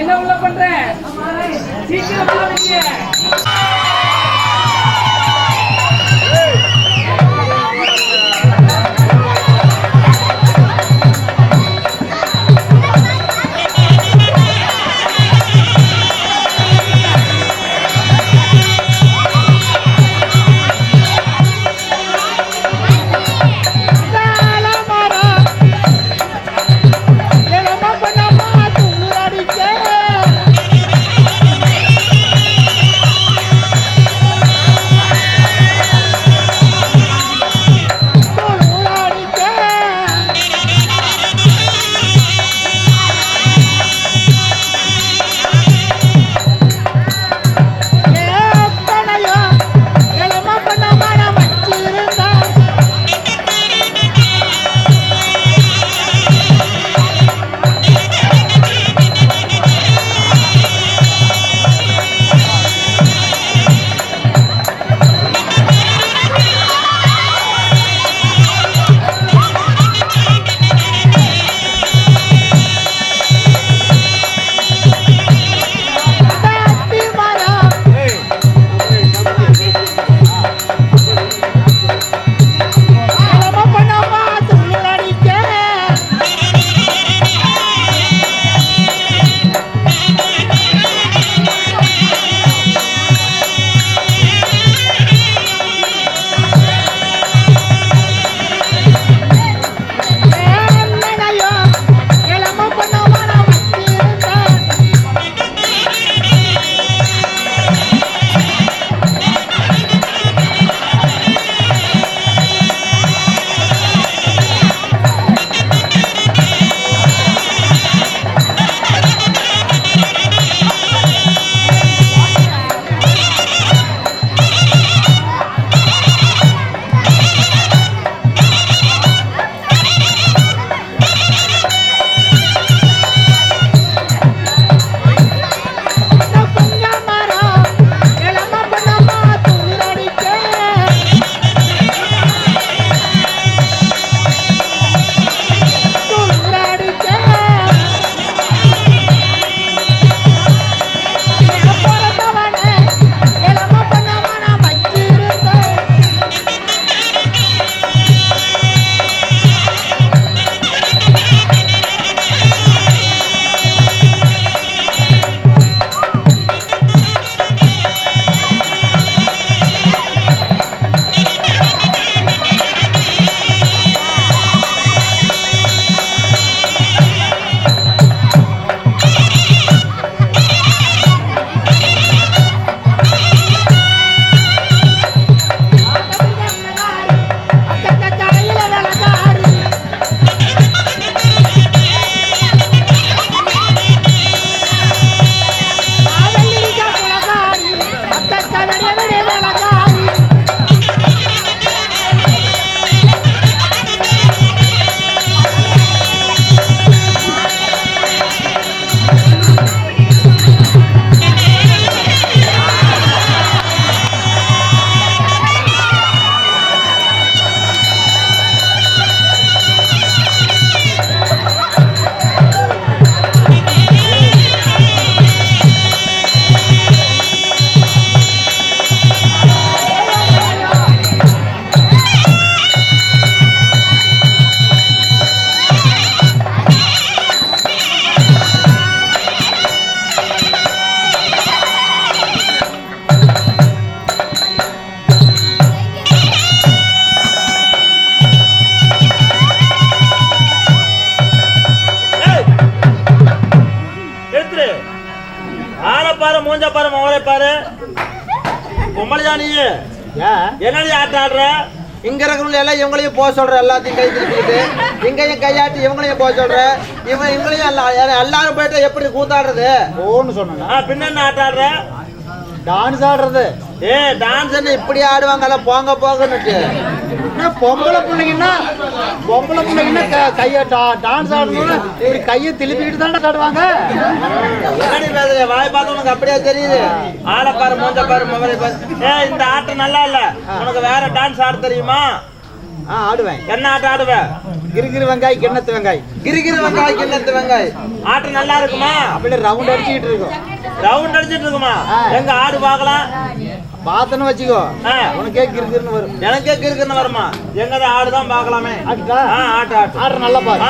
என்ன உள்ள பண்ற? சீக்கிரம் உள்ள வைங்க. பாரு மூஞ்ச பாரு மோளை பாரு பொம்மலையா நீ என்னடி ஆட்டம் ஆடுற? இங்க இருக்கிறவங்க எல்லாம் இவங்களையும் போக சொல்ற, எல்லாத்தையும் கை திருப்பிக்கிட்டு இங்கேயும் கையாட்டி இவங்களையும் போக சொல்ற, இவங்களையும் எல்லாரும் போயிட்டு எப்படி கூத்தாடுறது ஓன்னு சொன்னா பின்ன என்ன ஆட்டம் ஆடுற? டான்ஸ் ஆடுறது. டான்ஸ் இப்படி ஆடுவாங்கல்ல போங்க போகன்னுட்டு. பொம்பளை பிள்ளைங்கன்னா கையை டான்ஸ் ஆடணும்னு இப்படி கையை திருப்பிக்கிட்டு தானே ஆடுவாங்க. வாய் பார்த்து உனக்கு அப்படியே தெரியுது. ஆளை பாரு மூஞ்ச பாரு மொபைலை பாரு. இந்த ஆட்டம் நல்லா இல்ல, உனக்கு வேற டான்ஸ் ஆட தெரியுமா? ஆடுவேன். என்ன ஆட்டம் ஆடுவ? கிரிகிரி வெங்காய் கிண்ணத்து வெங்காய். கிரிகிரி வெங்காய் கிண்ணத்து வெங்காய். ஆட்டம் நல்லா இருக்குமா? அப்படியே ரவுண்ட் அடிச்சுக்கிட்டு இருக்கும். ரவுண்ட் அடிச்சிட்டு இருக்குமா? எங்க ஆடு பார்க்கலாம். பார்த்தன்னு வச்சுக்கோ, உனக்கே கிரிகிரின்னு வரும். எனக்கே கிரிகிரின்னு வருமா? எங்கதான் ஆடுதான் பார்க்கலாமே. ஆட்டா ஆட்டு ஆட்டு ஆடு நல்லா பாரு.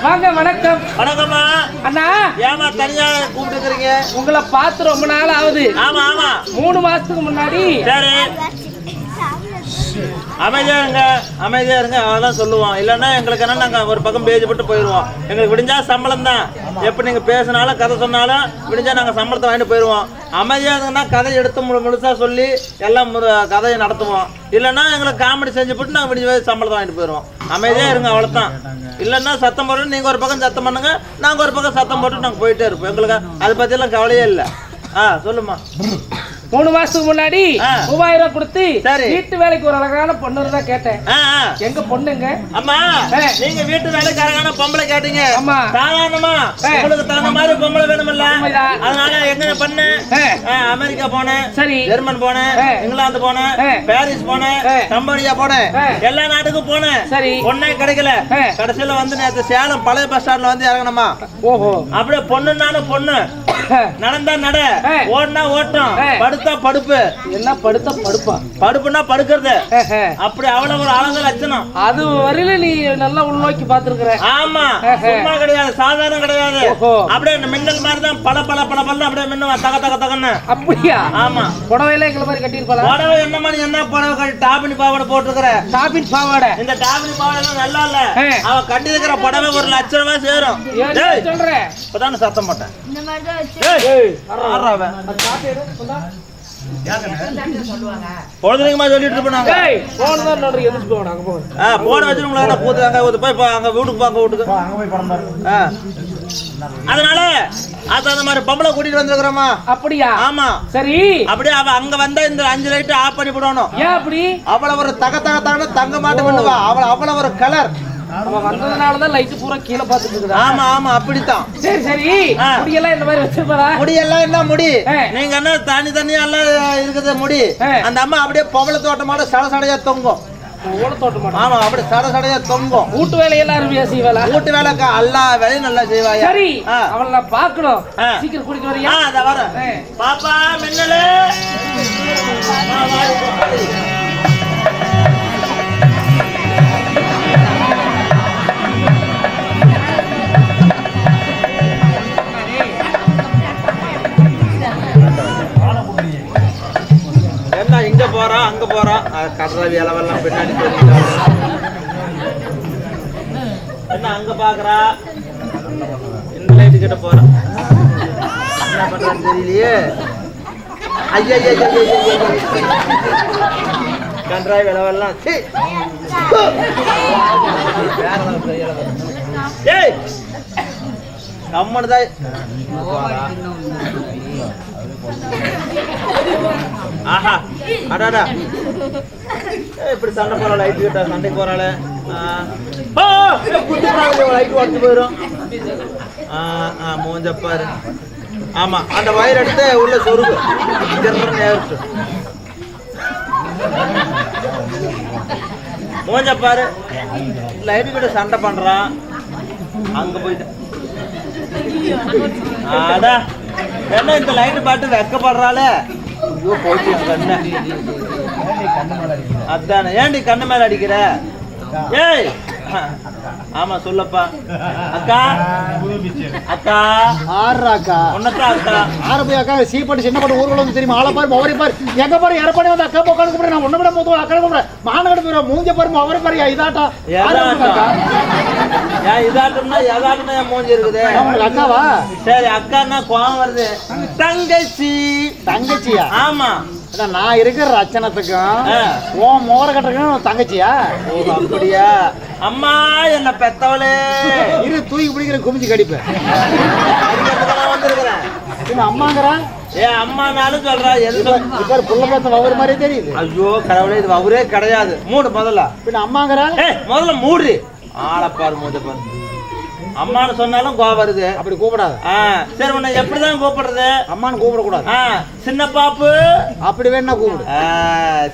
வாங்க வணக்கம். வணக்கம்மா. அண்ணா ஏமா தனியா கூப்பிட்டுக்கிறீங்க? உங்களை பார்த்து ரொம்ப நாள் ஆகுது. ஆமா ஆமா 3 மாசத்துக்கு முன்னாடி. சரி அமைதியா இருங்க, அமைதியா இருங்க, அதான் சொல்லுவோம். இல்லைன்னா எங்களுக்கு என்ன, நாங்க ஒரு பக்கம் பேஜ் போட்டு போயிடுவோம். எங்களுக்கு விடிஞ்சா சம்பளம் தான். எப்ப நீங்க பேசினாலும் கதை சொன்னாலும் விடிஞ்சா நாங்க சம்பளத்தை வாங்கிட்டு போயிடுவோம். அமைதியா இருந்தோம்னா கதை எடுத்து முழுசா சொல்லி எல்லாம் கதையை நடத்துவோம். இல்லைன்னா எங்களுக்கு காமெடி செஞ்சு போட்டு நாங்கள் விடிஞ்ச சம்பளத்தை வாங்கிட்டு போயிடுவோம். அமைதியா இருங்க, அவ்வளோதான். இல்லைன்னா சத்தம் போட்டு நீங்க ஒரு பக்கம் சத்தம் பண்ணுங்க, நாங்க ஒரு பக்கம் சத்தம் போட்டு நாங்க போயிட்டே இருப்போம். எங்களுக்கு அதை பத்தி எல்லாம் கவலையே இல்லை. சொல்லுமா. 3 மாசத்துக்கு முன்னாடி 3000 கொடுத்து சரி வீட்டு வேலைக்கு ஒரு அழகான பொண்ணு தான் கேட்டேன். எங்க பொண்ணுங்க? அம்மா நீங்க வீட்டு வேலைக்கு அழகான பொம்பளை கேட்டீங்க. ஆமா சாதாரணமா உங்களுக்கு தகுந்த மாதிரி பொம்பளை வேணும்ல, அதனால எங்க பண்ண அமெரிக்கா போனேன், சரி ஜெர்மன் போனேன், இங்கிலாந்து போனேன், பாரிஸ் போனேன், கம்போடியா போனேன், எல்லா நாட்டுக்கும் போனேன். சரி பொண்ணே கிடைக்கல. கடைசியில வந்து நேற்று சேலம் பழைய பஸ் ஸ்டாண்ட்ல வந்து இறங்கணுமா. ஓஹோ அப்படியே பொண்ணுனாலும் பொண்ணு நடந்தா நட, ஓடுனா ஓட்டம், படுத்தா படுப்பு. என்ன படுத்தா படுப்பா? படுப்புன்னா படுக்கிறது. அப்படி அவ்வளவு ஒரு அழகு லட்சணம். அது வரையில நீ நல்லா உள்நோக்கி பாத்துருக்குற. ஆமா, சும்மா கிடையாது, சாதாரணம் கிடையாது. அப்படியே மின்னல் மாதிரி தான் பல பல பல பல அப்படியே மின்னுவா, தக தக தகன்னு. அப்படியா? ஆமா. புடவையில எங்களை மாதிரி கட்டிருப்பாளா? புடவை என்ன மாதிரி என்ன புடவை கட்டி டாபினி பாவாடை போட்டுருக்கிற? டாபின் பாவாடை. இந்த டாபினி பாவாடை எல்லாம் நல்லா இல்ல. அவ கட்டி இருக்கிற புடவை 1 லட்சம் ரூபாய் சேரும். சொல்றேன், இப்பதான் சத்தம் போட்டேன். பொழுதுமா சொல்லிட்டு இருப்பாங்க. போன வச்சு உங்களை கூத்துறாங்க, போய் அங்க வீட்டுக்கு பாக்க வீட்டுக்கு. அதனால அந்த மாதிரி பொம்பளை கூட்டிட்டு வந்திருக்கிறோமா? அப்படியா? ஆமா. சரி, அப்படியே அவ அங்க வந்தா இந்த 5 லைட் ஆஃப் பண்ணி போடணும். ஏன் அப்படி? அவ்வளவு ஒரு தக தக தகன்னு தங்க மாட்டேன் பண்ணுவா. அவ்வளவு ஒரு கலர். அவன் வந்ததுனாலதான் லைட் பூரா கீழே பாத்துட்டு இருக்குதா? ஆமா ஆமா, அப்படித்தான். சரி சரி, முடியெல்லாம் இந்த மாதிரி வச்சிருப்பாரா? முடியெல்லாம் என்ன முடி? நீங்க என்ன தனி தனியா எல்லாம் இருக்குது முடி. அந்த அம்மா அப்படியே பொம்பளை தோட்டமாட சட சடையா தொங்கும். ஆமா, அப்படி சட சடையா தொங்கும். வீட்டு வேலையெல்லாம் அருமையா செய்வாளா? வீட்டு வேலைக்கா எல்லா வேலையும் நல்லா செய்வாயா? சரி, அவளை நான் பாக்கணும். சீக்கிரம் கூட்டிட்டு வரியா? அத வரேன். பாப்பா மின்னலே என்ன இங்க போறான் அங்க போறான், கடற வேலைவெல்லாம் பின்னாடி என்ன அங்க பாக்குறா, இந்த லைட்டு கிட்ட போறான், என்ன பண்றான்னு தெரியலையே. ஐயா கன்றாய் வேலைவெல்லாம் ஏய் கம்மனுதான். ஆஹா அடாடா, இப்படி சண்டை போற லைட் கிட்ட சண்டை போறாளே. லைட் உடச்சு போயிடும். மூஞ்சப்பாரு. ஆமா, அந்த வயர் எடுத்து உள்ள சொருகு நேரிட்டு மூஞ்சப்பாரு. லைட் கிட்ட சண்டை பண்றான், அங்க போயிட்டு அடா என்ன இந்த லைட்டு பாட்டு வெக்கப்படுறாளே. ஐயோ போச்சு கண்ணு. அதானே, ஏன்டி கண்ணு மேல அடிக்கிற? ஏய் ஆமா சொல்லப்பா. அக்கா அக்கா ஆறாக்கா உன்னதான் அக்கா. ஆறு போய் அக்கா சீப்பட்டு சின்ன பட்டு ஊர்வலம் வந்து தெரியுமா? ஆளை பாரு அவரை பாரு, எங்க பாரு எரப்பாடி வந்து அக்கா போக்காடு கூப்பிட, நான் ஒண்ணு விட போதும் அக்கா கூப்பிட மாநகடு போயிடும். மூஞ்ச பாரு அவரை பாரு, இதாட்டா ஏன் இதாட்டம்னா எதாட்டம்னா என் மூஞ்சி இருக்குது. அக்காவா? சரி, அக்கான்னா கோவம் வருது. தங்கச்சி. தங்கச்சியா? ஆமா, நான் இருக்கிற ரச்சனத்துக்கும் உன் மோர கட்டுறதுக்கும் தங்கச்சியா? அப்படியா? அம்மா என்ன பெத்தவளே இரு, தூக்கி பிடிக்கிற குமிஞ்சு கடிப்பேன் வந்துருக்கிறேன். அம்மாங்கிறான். ஏன் அம்மானாலும் சொல்றா? எதுவும் புள்ள பேச அவரு மாதிரியே தெரியுது. ஐயோ கடவுளே, இது அவரே கிடையாது. மூடு முதல்ல. பின்ன அம்மாங்கிறா? முதல்ல மூடு. ஆளப்பாரு மூஞ்ச பாரு. அம்மானு சொன்னாலும் கோவம் வருது. அப்படி கூப்பிடாது. சரி, உன்னை எப்படிதான் கூப்பிடுறது? அம்மானு கூப்பிடக்கூடாது. சின்ன பாப்பு அப்படி வேணா கூப்பிடு.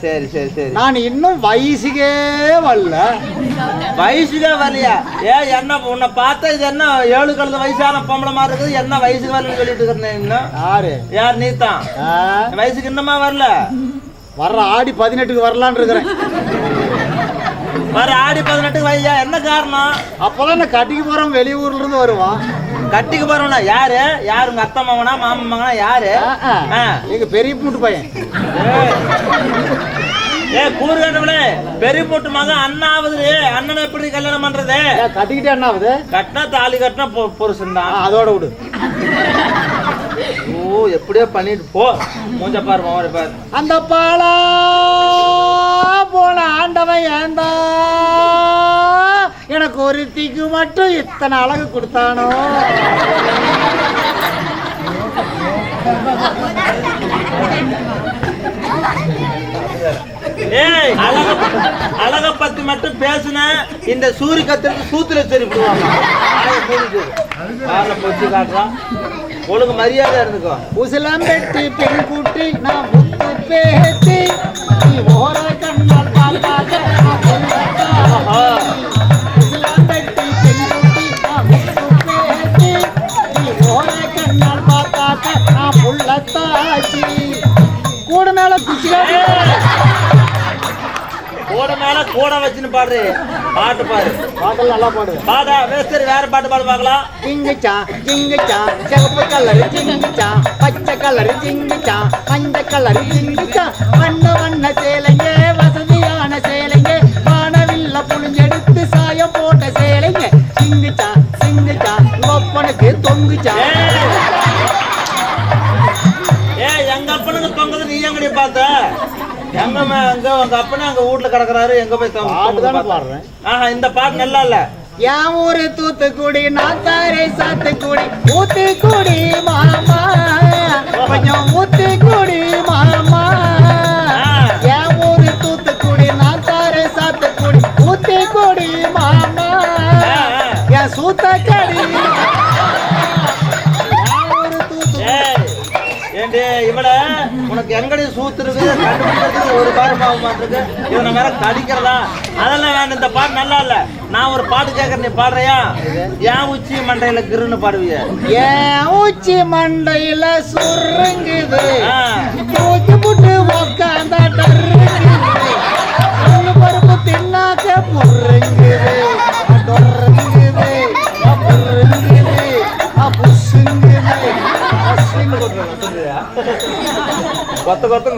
சரி சரி சரி. நான் இன்னும் வயசுக்கே வரல. வயசுக்கே வரலையா? என்ன உன்னை பார்த்தா இது என்ன 7 கழுத வயசான பொம்பளை மாதிரி இருக்குது, என்ன வயசுக்கு வரலன்னு சொல்லிட்டு இருக்கிறேன். இன்னும் யாரு? யார்? நீ தான். வயசுக்கு இன்னமா வரல. வர்ற ஆடி 18க்கு வரலான்னு இருக்கிறேன். வர ஆடி 18க்கு வையா, என்ன காரணம்? அப்பதான் நான் கட்டிக்கு போறோம், வெளியூர்ல இருந்து வருவான். கட்டிக்கு போறோம்னா யாரு? யாரு? உங்க அத்தை மகனா மாமன் மகனா யாரு? எங்க பெரிய பூட்டு பையன். கூறு கட்டவளே, பெரிய பூட்டு மகன் அண்ணன் ஆகுது. அண்ணனை எப்படி கல்யாணம் பண்றது? கட்டிக்கிட்டே என்ன ஆகுது? கட்டினா தாலி கட்டினா புருஷன் தான். அதோட விடு. ஓ, எப்படியோ பண்ணிட்டு போ. மூஞ்ச பாரு, மாவரை பாரு. அந்த பாலா போன ஆண்டவன் ஏந்தா எனக்கு ஒரு தீக்கு மட்டும் இத்தனை அழகு கொடுத்தானோ? ஏய், அழக பத்தி மட்டும் பேசுன இந்த சூரிய கத்திரத்து சூத்துல தெரிவிடுவாங்க. பொச்சு காட்டுறான். ஒழுங்கு மரியாதை இருந்துக்கோ. உசிலம்பெட்டி பெண் கூட்டி நான் முத்து பேத்தி நீ ஓர கண்ணால் பார்த்தாக்க உசிலம்பெட்டி பெண் கூட்டி நான் முத்து பேத்தி நீ ஓர கண்ணால் பார்த்தாக்க கூட மேல கூட வச்சுன்னு பாடுற பாட்டு பாரு. பாட்டெல்லாம் நல்லா பாடுவேன். பாடா சரி, வேற பாட்டு பாடு பார்க்கலாம். ஜிங்குச்சா ஜிங்குச்சா சிவப்பு கலர் ஜிங்குச்சா பச்சை கலர் ஜிங்குச்சா மஞ்சள் கலர் ஜிங்குச்சா வண்ண வண்ண சேலைங்க வசதியான சேலைங்க வானவில்ல புளிஞ்செடுத்து சாயம் போட்ட சேலைங்க சிங்குச்சா சிங்குச்சா ஒப்பனுக்கு தொங்குச்சா. எங்க அப்பனுக்கு தொங்குது, நீ எங்கடி பார்த்த? எங்க உங்க அப்பனே அங்க வீட்டுல கிடக்குறாரு, எங்க போய் பாடுறேன். ஆஹா, இந்த பாட்டு நல்லா இல்ல. என் ஊரு தூத்துக்குடி நாத்தாரே சாத்துக்குடி ஊத்துக்குடி மாமா கொஞ்சம் ஊத்துக்குடி மாமா. என் ஊரு தூத்துக்குடி நாத்தாரே சாத்துக்குடி ஊத்துக்குடி மாமா என் சூத்தக்கடி. ஏண்டி இவட உனக்கு எங்கடி சூத்துருக்கு கண்டுபிடிக்கிறதுக்கு ஒரு பாரம் ஆக மாட்டிருக்கு, இவனை வேற கடிக்கிறதா? அதெல்லாம் வேணும், இந்த பாட்டு நல்லா இல்ல. நான் ஒரு பாட்டு கேட்கறேன், நீ பாடுறியா? ஏன் உச்சி மண்டையில கிருன்னு பாடுவிய? ஏன் உச்சி மண்டையில சுருங்குது தூக்கி புட்டு உக்காந்தா டருங்குது பருப்பு தின்னாக்க புருங்குது டொருங்குது புருங்குது புசுங்குது கொத்த கொத்த